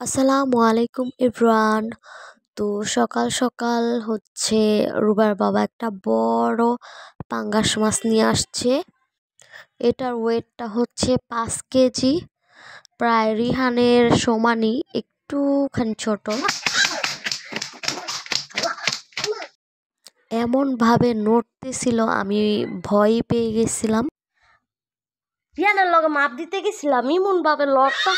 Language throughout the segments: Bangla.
আসসালামু আলাইকুম এভরিওয়ান। তো সকাল সকাল রুবার বাবা একটা বড় পাঙ্গাস মাছ নিয়ে আসছে। এটার ওয়েটটা হচ্ছে 5 কেজি, প্রায় রিহানের সমানই, একটুখানি ছোট। এমন ভাবে নড়তেছিল, আমি ভয় পেয়ে গেছিলাম। রিহানের লগে মাপ দিতে গেছিলাম, এমন ভাবে লড়তা।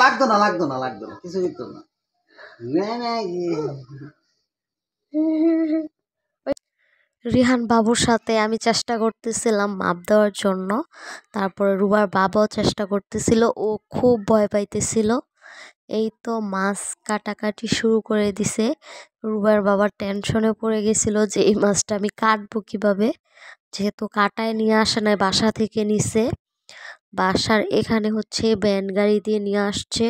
লাগতো না কিছু হইতো না। রিহান বাবুর সাথে আমি চেষ্টা করতেছিলাম মাপ দেওয়ার জন্য, তারপরে রুবার বাবাও চেষ্টা করতেছিল, ও খুব ভয় পাইতেছিল। এই তো মাছ কাটাকাটি শুরু করে দিছে। রুবার বাবা টেনশনে পড়ে গেছিল যে এই মাছটা আমি কাটবো কিভাবে, যেহেতু কাটায় নিয়ে আসে নাই, বাসা থেকে নিছে। বাসার এখানে ভ্যান গাড়ি দিয়ে নিয়ে আসছে,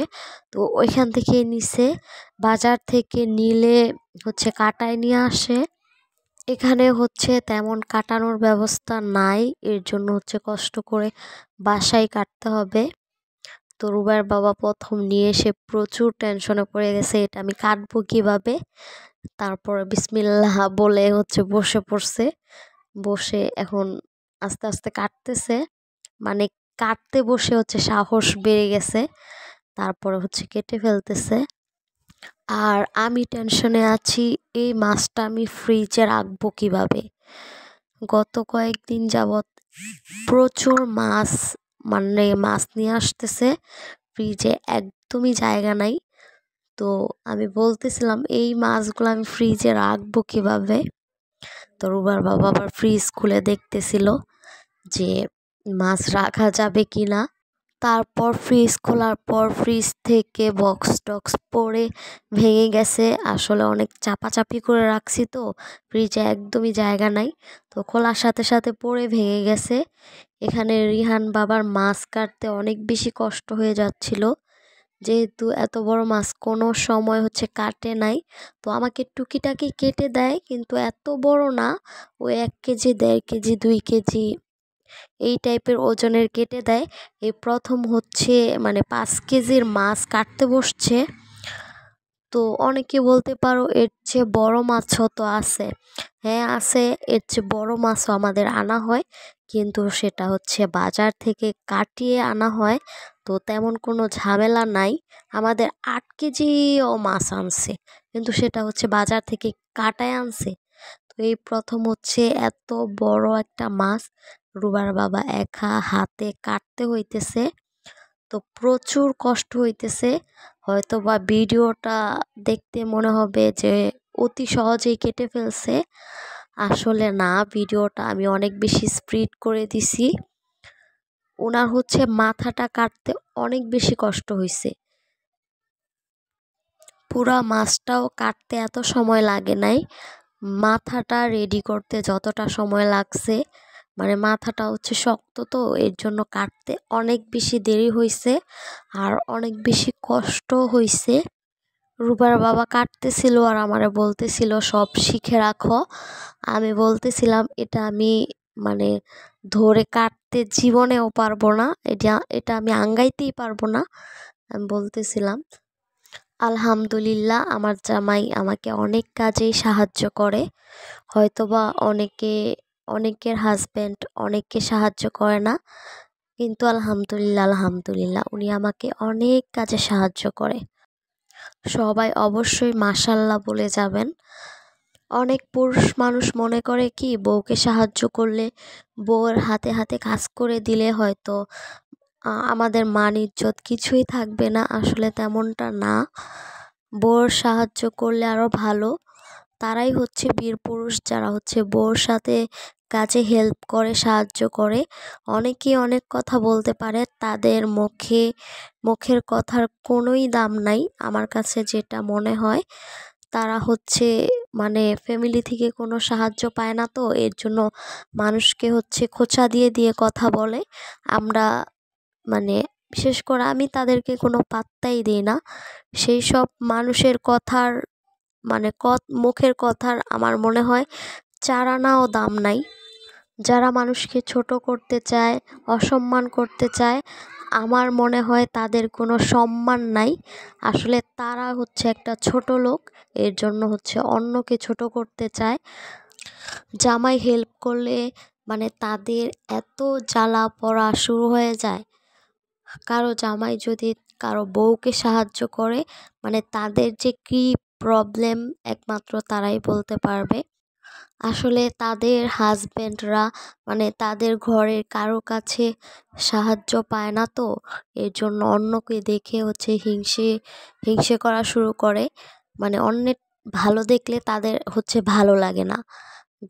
তো ওইখান থেকে নিছে। বাজার থেকে নিলে কাটায় নিয়ে আসে। এখানে তেমন কাটানোর ব্যবস্থা নাই, এর জন্য কষ্ট করে বাসায় কাটতে হবে। তো রুবার বাবা প্রথম নিয়ে এসে প্রচুর টেনশনে পড়ে গেছে, এটা আমি কাটবো কিভাবে। তারপরে বিসমিল্লাহ বলে বসে পড়ছে। বসে এখন আস্তে আস্তে কাটতেছে, মানে কাটতে বসে সাহস বেড়ে গেছে। তারপরে কেটে ফেলতেছে। আর আমি টেনশনে আছি, এই মাছটা আমি ফ্রিজে রাখবো কিভাবে। গত কয়েকদিন যাবৎ প্রচুর মাছ নিয়ে আসতেছে, ফ্রিজে একদমই জায়গা নাই। তো আমি বলতেছিলাম এই মাছগুলো আমি ফ্রিজে রাখবো কিভাবে। তো রুবার বাবা আবার ফ্রিজ খুলে দেখতেছিল যে মাছ রাখা যাবে কিনা। তারপর ফ্রিজ খোলার পর ফ্রিজ থেকে বক্স টক্স পড়ে ভেঙে গেছে। আসলে অনেক চাপাচাপি করে রাখছি, তো ফ্রিজে একদমই জায়গা নাই। তো খোলার সাথে সাথে পড়ে ভেঙে গেছে। এখানে রিহান বাবার মাছ কাটতে অনেক বেশি কষ্ট হয়ে যাচ্ছিল, যেহেতু এত বড় মাছ কোনো সময় কাটে নাই। তো আমাকে টুকিটাকি কেটে দেয়, কিন্তু এত বড় না। ও 1 কেজি, 1.5 কেজি, 2 কেজি এই টাইপের ওজনের কেটে দেয়। এই প্রথম 5 কেজির মাছ কাটতে বসছে। তো অনেকে বলতে পারো এর চেয়ে বড় মাছও তো আছে। হ্যাঁ আছে, এর চেয়ে বড় মাছও আমাদের আনা হয়, কিন্তু সেটা বাজার থেকে কাটিয়ে আনা হয়। তো তেমন কোনো ঝামেলা নাই। আমাদের 8 কেজিও মাছ আনছে, কিন্তু সেটা বাজার থেকে কাটায় আনছে। তো এই প্রথম এত বড় একটা মাছ রুবার বাবা একা হাতে কাটতে হইতেছে। তো প্রচুর কষ্ট হইতেছে। হয়তো বা ভিডিওটা দেখতে মনে হবে যে অতি সহজেই কেটে ফেলছে, আসলে না, ভিডিওটা আমি অনেক বেশি স্পিড করে দিছি। ওনার মাথাটা কাটতে অনেক বেশি কষ্ট হয়েছে। পুরা মাছটাও কাটতে এত সময় লাগে নাই, মাথাটা রেডি করতে যতটা সময় লাগছে, মানে মাথাটা শক্ত, তো এর জন্য কাটতে অনেক বেশি দেরি হয়েছে আর অনেক বেশি কষ্ট হয়েছে। রুবার বাবা কাটতেছিল আর আমারে বলতেছিল সব শিখে রাখো। আমি বলতেছিলাম এটা আমি মানে ধরে কাটতে জীবনেও পারবো না, এটা এটা আমি আঙ্গাইতেই পারবো না, আমি বলতেছিলাম। আলহামদুলিল্লাহ, আমার জামাই আমাকে অনেক কাজেই সাহায্য করে। হয়তোবা অনেকের হাজব্যান্ড অনেককে সাহায্য করে না, কিন্তু আলহামদুলিল্লাহ আলহামদুলিল্লাহ উনি আমাকে অনেক কাজে সাহায্য করে। সবাই অবশ্যই মাশাল্লাহ বলে যাবেন। অনেক পুরুষ মানুষ মনে করে কি বউকে সাহায্য করলে, বউয়ের হাতে হাতে কাজ করে দিলে হয়তো আমাদের মান ইজ্জত কিছুই থাকবে না। আসলে তেমনটা না, বউর সাহায্য করলে আরও ভালো। তারাই বীর পুরুষ, যারা বউর সাথে কাজে হেল্প করে, সাহায্য করে। অনেকেই অনেক কথা বলতে পারে, তাদের মুখের কথার কোনোই দাম নাই। আমার কাছে যেটা মনে হয়, তারা ফ্যামিলি থেকে কোনো সাহায্য পায় না, তো এর জন্য মানুষকে খোঁচা দিয়ে দিয়ে কথা বলে। আমরা বিশেষ করে আমি তাদেরকে কোনো পাত্তাই দিই না। সেই সব মানুষের কথার মুখের কথার আমার মনে হয় 4 আনাও দাম নাই। যারা মানুষকে ছোট করতে চায়, অসম্মান করতে চায়, আমার মনে হয় তাদের কোনো সম্মান নাই। আসলে তারা হচ্ছে একটা ছোট লোক, এর জন্য হচ্ছে অন্যকে ছোট করতে চায়। জামাই হেল্প করলে মানে তাদের এত জ্বালা পড়া শুরু হয়ে যায়। কারো জামাই যদি কারো বউকে সাহায্য করে, মানে তাদের যে কী প্রবলেম একমাত্র তারাই বলতে পারবে। আসলে তাদের হাজবেন্ডরা মানে তাদের ঘরের কারো কাছে সাহায্য পায় না, তো এর জন্য অন্যকে দেখে হচ্ছে হিংসে হিংসে করা শুরু করে। মানে অন্যের ভালো দেখলে তাদের হচ্ছে ভালো লাগে না,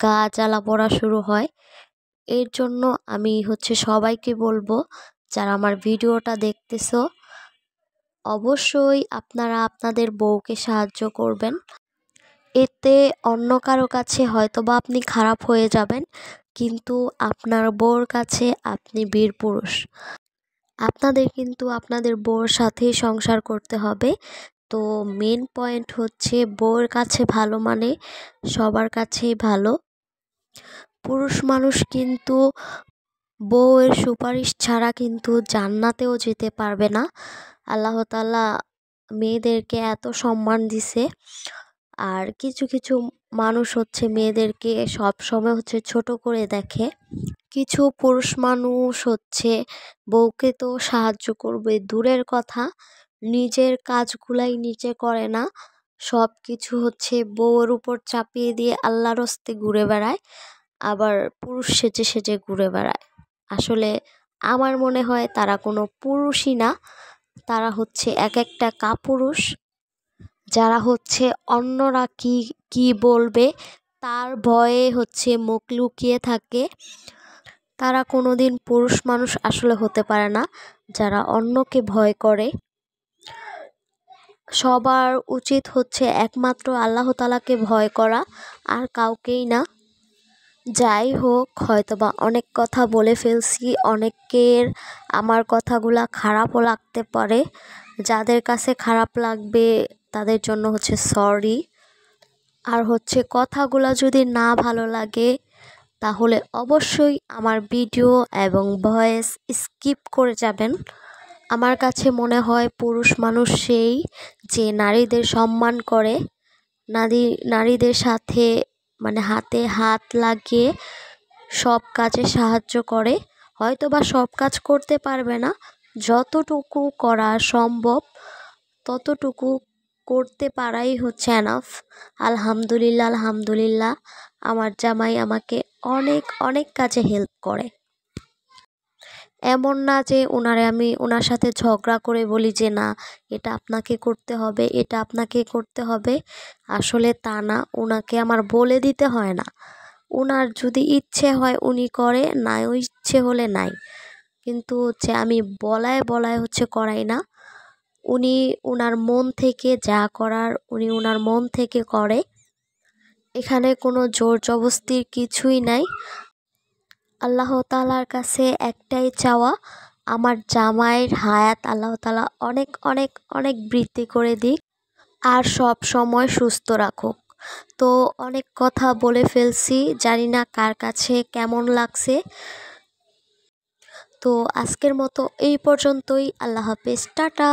গা জ্বালা পড়া শুরু হয়। এর জন্য আমি হচ্ছে সবাইকে বলবো, যারা আমার ভিডিওটা দেখতেছো, অবশ্যই আপনারা আপনাদের বউকে সাহায্য করবেন। এতে অন্য কারো কাছে হয়তোবা আপনি খারাপ হয়ে যাবেন, কিন্তু আপনার বউর কাছে আপনি বীর পুরুষ। আপনাদের কিন্তু আপনাদের বউর সাথেই সংসার করতে হবে। তো মেন পয়েন্ট হচ্ছে বউর কাছে ভালো মানে সবার কাছেই ভালো। পুরুষ মানুষ কিন্তু বউয়ের সুপারিশ ছাড়া কিন্তু জান্নাতেও যেতে পারবে না। আল্লাহ তাআলা মেয়েদেরকে এত সম্মান দিছে, আর কিছু কিছু মানুষ হচ্ছে মেয়েদেরকে সব সময় হচ্ছে ছোট করে দেখে। কিছু পুরুষ মানুষ হচ্ছে বউকে তো সাহায্য করবে দূরের কথা, নিজের কাজগুলাই নিজে করে না, সব কিছু হচ্ছে বউয়ের উপর চাপিয়ে দিয়ে আল্লাহর হস্তে ঘুরে বেড়ায়, আবার পুরুষ সেজে সেজে ঘুরে বেড়ায়। আসলে আমার মনে হয় তারা কোনো পুরুষই না, তারা হচ্ছে এক একটা কাপুরুষ, যারা হচ্ছে অন্যরা কি কি বলবে তার ভয়ে হচ্ছে মুখ লুকিয়ে থাকে। তারা কোনোদিন পুরুষ মানুষ আসলে হতে পারে না, যারা অন্যকে ভয় করে। সবার উচিত হচ্ছে একমাত্র আল্লাহ তাআলাকে ভয় করা, আর কাউকেই না। যাই হোক, হয়তোবা অনেক কথা বলে ফেলছি, অনেকের আমার কথাগুলা খারাপও লাগতে পারে। যাদের কাছে খারাপ লাগবে তাদের জন্য হচ্ছে সরি। আর হচ্ছে কথাগুলা যদি না ভালো লাগে তাহলে অবশ্যই আমার ভিডিও এবং ভয়েস স্কিপ করে যাবেন। আমার কাছে মনে হয় পুরুষ মানুষ সেই যে নারীদের সম্মান করে, নারীদের সাথে মানে হাতে হাত লাগিয়ে সব কাজে সাহায্য করে। হয়তো বা সব কাজ করতে পারবে না, যতটুকু করা সম্ভব ততটুকু করতে পারাই হচ্ছে এনাফ। আলহামদুলিল্লাহ, আলহামদুলিল্লাহ, আমার জামাই আমাকে অনেক অনেক কাজে হেল্প করে। এমন না যে আমি ওনার সাথে ঝগড়া করে বলি যে না এটা আপনাকে করতে হবে, এটা আপনাকে করতে হবে। আসলে তা না, ওনাকে আমার বলে দিতে হয় না। ওনার যদি ইচ্ছে হয় উনি করে, নাই ইচ্ছে হলে নাই। কিন্তু হচ্ছে আমি বলায় বলায় হচ্ছে করাই না। উনি ওনার মন থেকে যা করার উনি ওনার মন থেকে করে। এখানে কোনো জোর জবস্তির কিছুই নাই। আল্লাহ তাআলার কাছে একটাই চাওয়া, আমার জামাইয়ের হায়াত আল্লাহ তাআলা অনেক অনেক অনেক বৃদ্ধি করে দিক, আর সব সময় সুস্থ রাখুক। তো অনেক কথা বলে ফেলছি, জানি না কার কাছে কেমন লাগছে। তো আজকের মতো এই পর্যন্তই। আল্লাহ হাফেজ, টাটা।